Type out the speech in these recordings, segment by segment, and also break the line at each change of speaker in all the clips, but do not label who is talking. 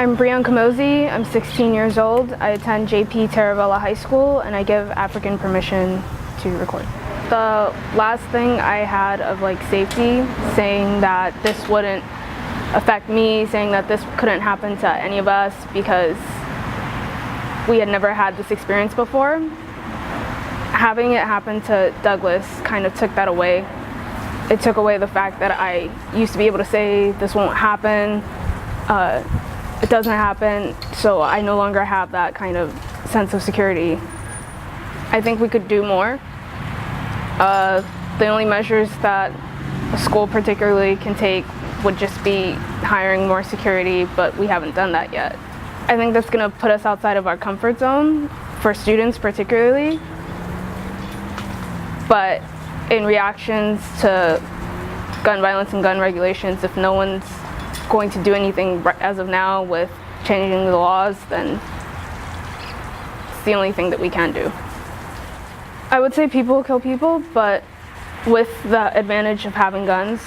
I'm Breyon Kamosi. I'm 16 years old. I attend JP Taravella High School, and I give AfriKin permission to record. The last thing I had of safety, saying that this wouldn't affect me, saying that this couldn't happen to any of us because we had never had this experience before. Having it happen to Douglas kind of took that away. It took away the fact that I used to be able to say this won't happen. It doesn't happen, so I no longer have that kind of sense of security. I think we could do more. The only measures that a school particularly can take would just be hiring more security, but we haven't done that yet. I think that's going to put us outside of our comfort zone, for students particularly. But in reactions to gun violence and gun regulations, if no one's going to do anything as of now with changing the laws, then it's the only thing that we can do. I would say people kill people, but with the advantage of having guns.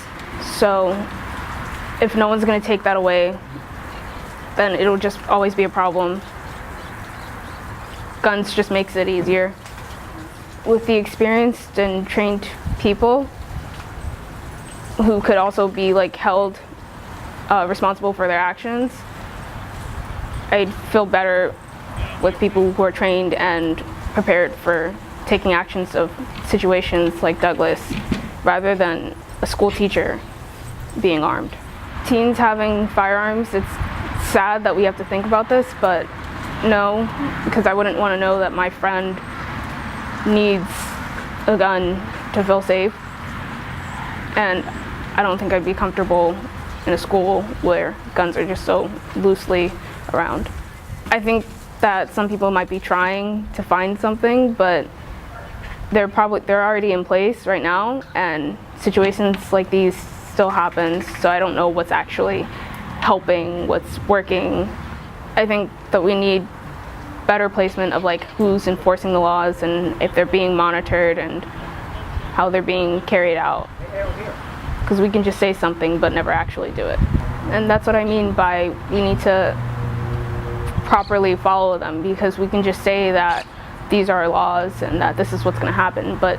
So if no one's going to take that away, then it'll just always be a problem. Guns just makes it easier. With the experienced and trained people who could also be held responsible for their actions, I'd feel better with people who are trained and prepared for taking actions of situations like Douglas, rather than a school teacher being armed. Teens having firearms, it's sad that we have to think about this, but no, because I wouldn't want to know that my friend needs a gun to feel safe, and I don't think I'd be comfortable in a school where guns are just so loosely around. I think that some people might be trying to find something, but they're already in place right now, and situations like these still happen, so I don't know what's actually helping, what's working. I think that we need better placement of who's enforcing the laws and if they're being monitored and how they're being carried out. Because we can just say something but never actually do it. And that's what I mean by we need to properly follow them, because we can just say that these are our laws and that this is what's going to happen, but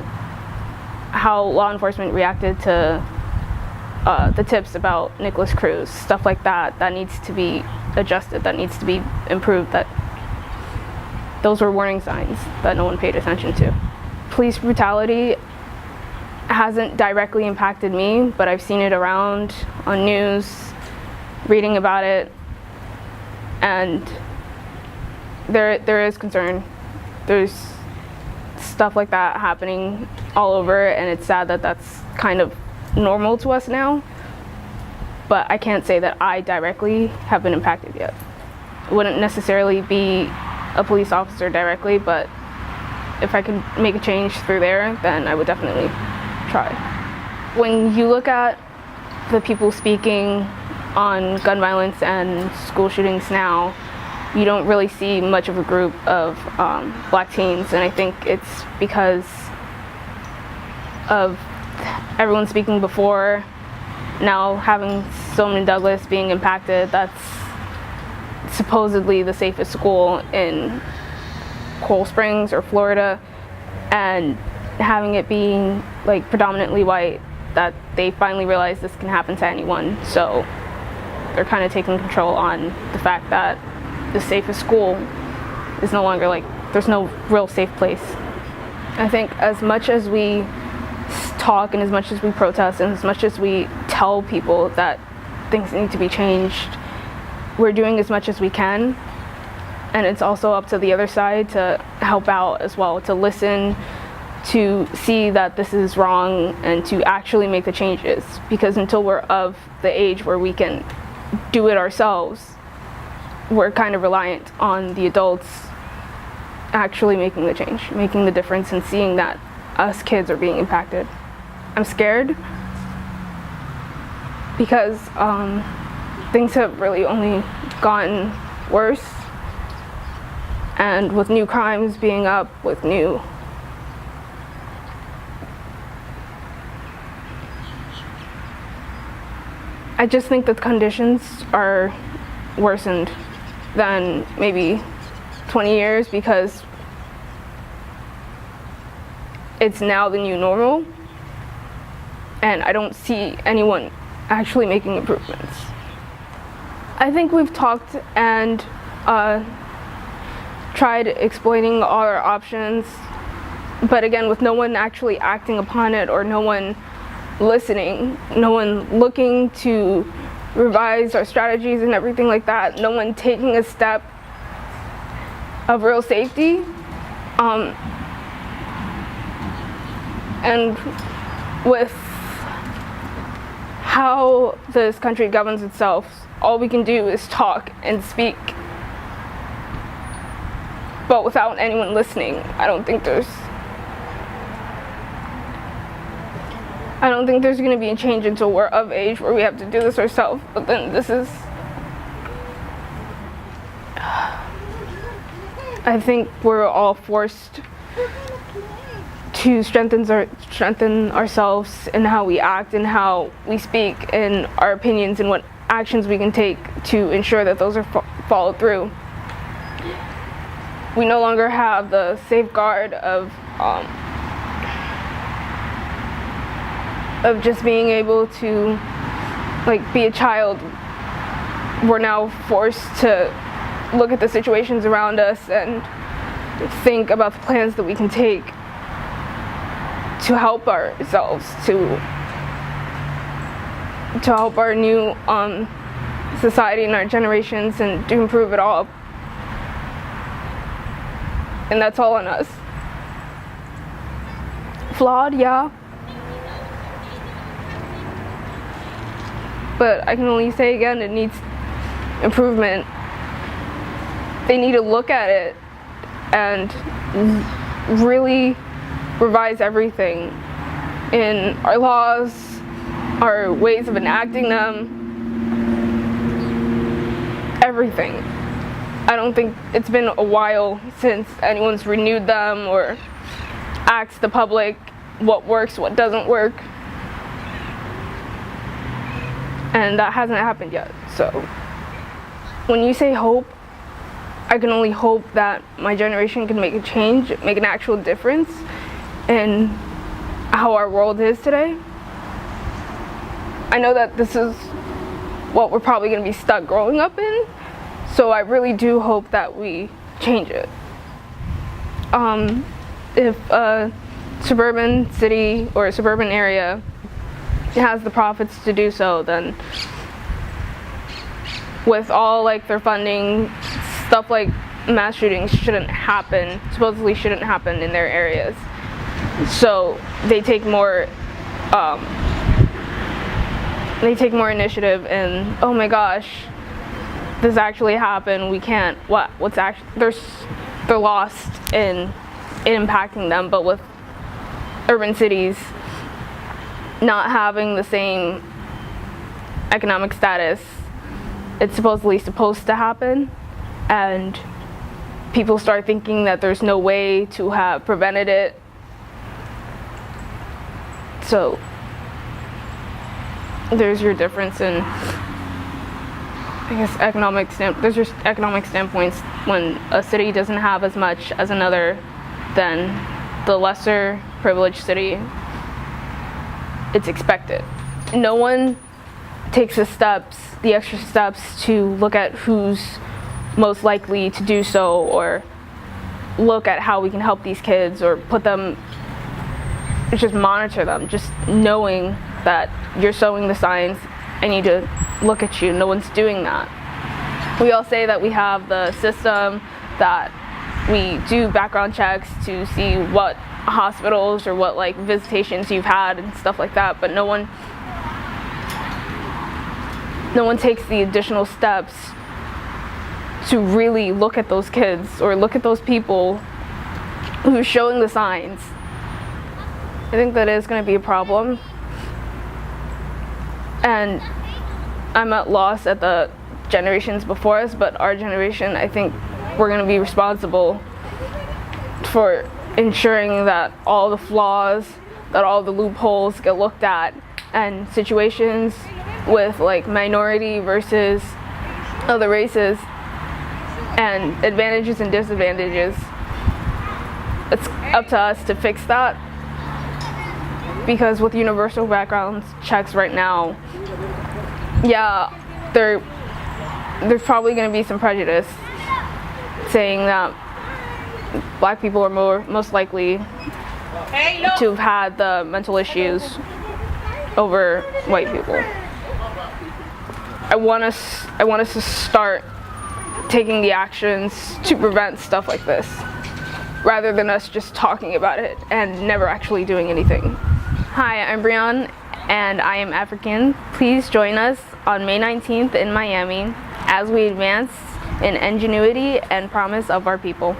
how law enforcement reacted to the tips about Nicholas Cruz, stuff like that, that needs to be adjusted, that needs to be improved, that those were warning signs that no one paid attention to. Police brutality hasn't directly impacted me, but I've seen it around on news, reading about it, and there is concern. There's stuff like that happening all over, and it's sad that that's kind of normal to us now, but I can't say that I directly have been impacted yet. It wouldn't necessarily be a police officer directly, but if I could make a change through there, then I would definitely try. When you look at the people speaking on gun violence and school shootings now, you don't really see much of a group of black teens, and I think it's because of everyone speaking before, now having Stoneman Douglas being impacted. That's supposedly the safest school in Coral Springs or Florida, and having it being predominantly white, that they finally realize this can happen to anyone, so they're kind of taking control on the fact that the safest school is no longer there's no real safe place. I think as much as we talk and as much as we protest and as much as we tell people that things need to be changed, we're doing as much as we can, and it's also up to the other side to help out as well, to listen, to see that this is wrong, and to actually make the changes, because until we're of the age where we can do it ourselves, we're kind of reliant on the adults actually making the change, making the difference, and seeing that us kids are being impacted. I'm scared because things have really only gotten worse, and with new crimes being up, with new I just think that the conditions are worsened than maybe 20 years because it's now the new normal, and I don't see anyone actually making improvements. I think we've talked and tried explaining all our options, but again, with no one actually acting upon it, or no one listening, no one looking to revise our strategies and everything like that, no one taking a step of real safety. And with how this country governs itself, all we can do is talk and speak. But without anyone listening, I don't think there's going to be a change until we're of age where we have to do this ourselves. But then I think we're all forced to strengthen ourselves in how we act and how we speak, and our opinions, and what actions we can take to ensure that those are followed through. We no longer have the safeguard of just being able to be a child. We're now forced to look at the situations around us and think about the plans that we can take to help ourselves, to help our new society and our generations, and to improve it all. And that's all on us. Flawed, yeah. But I can only say again, it needs improvement. They need to look at it and really revise everything in our laws, our ways of enacting them, everything. I don't think it's been a while since anyone's renewed them or asked the public what works, what doesn't work. And that hasn't happened yet. So when you say hope, I can only hope that my generation can make a change, make an actual difference in how our world is today. I know that this is what we're probably going to be stuck growing up in, so I really do hope that we change it. If a suburban city or a suburban area has the profits to do so, then with all their funding, stuff like mass shootings supposedly shouldn't happen in their areas. So they take more initiative, and oh my gosh, this actually happened. We can't. What's actually they're lost in impacting them. But with urban cities not having the same economic status, it's supposedly supposed to happen, and people start thinking that there's no way to have prevented it. So there's your difference in, I guess, there's your economic standpoints when a city doesn't have as much as another than the lesser privileged city. It's expected. No one takes the extra steps to look at who's most likely to do so, or look at how we can help these kids, or just monitor them. Just knowing that you're sowing the signs, I need to look at you. No one's doing that. We all say that we have the system, that we do background checks to see what hospitals or what visitations you've had and stuff like that, but no one takes the additional steps to really look at those kids or look at those people who's showing the signs. I think that is going to be a problem, and I'm at loss at the generations before us, but our generation, I think we're going to be responsible for ensuring that all the flaws, that all the loopholes get looked at, and situations with minority versus of the races and advantages and disadvantages. It's up to us to fix that, because with universal background checks right now, yeah, there's probably going to be some prejudice saying that black people are most likely to have had the mental issues over white people. I want us to start taking the actions to prevent stuff like this, rather than us just talking about it and never actually doing anything. Hi, I'm Breyon, and I am AfriKin. Please join us on May 19th in Miami as we advance in ingenuity and promise of our people.